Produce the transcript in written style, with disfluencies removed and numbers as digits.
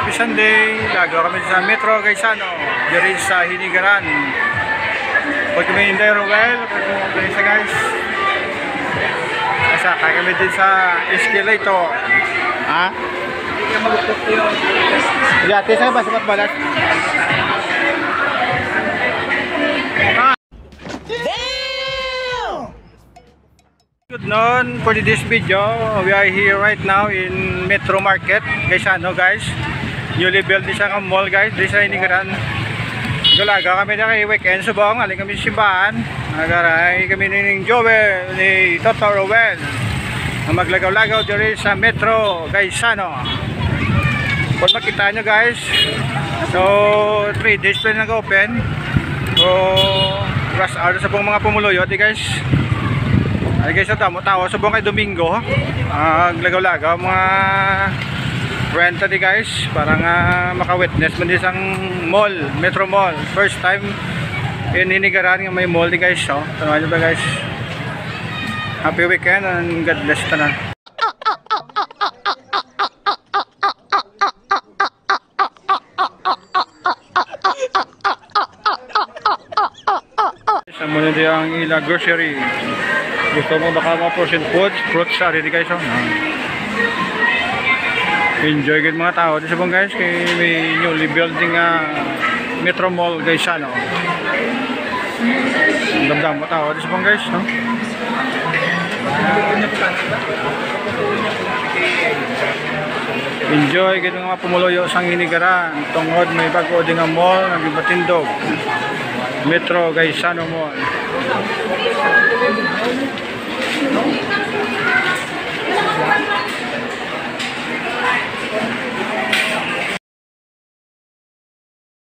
Happy Sunday. Lagaw kami sa Metro Gaisano, diri sa Hinigaran. Pag kami hindi Rowell, pag sa guys. Kaya kami din sa escalator. Ha? Yate sa ba sa balat? Good noon for this video. We are here right now in Metro Market Gaisano guys. Newly built isang mall guys di sa Hinigaran. Galaga kami na kay weekend subong aling kami simbahan. Nagaray kami ni Joel ni Toto Rowell. Maglagaw-lagaw diri sa Metro Gaisano. Kung makita nyo guys, so 3 days pa nag-open. So rush hour sa pong mga pumuluyot guys. Ay guys, sa tao subong kay Domingo. Maglagaw-lagaw mga renta di guys para nga maka-witness man isang mall, Metro Mall. First time in Hinigaran nga may mall di guys. So, tanaw nyo ba guys? Happy weekend and God bless tanan. Sa muna di ang ila grocery. Gusto mo baka mga frozen foods, fruits sa di guys. Enjoy good mga tao dito sa guys kay may newly building Metro Mall Gaisano. Damdam mo tao dito sa guys, no? Enjoy good mga pumuloyo sa Hinigaran tungod may bago din nga mall nagibatindog. Metro Gaisano Mall.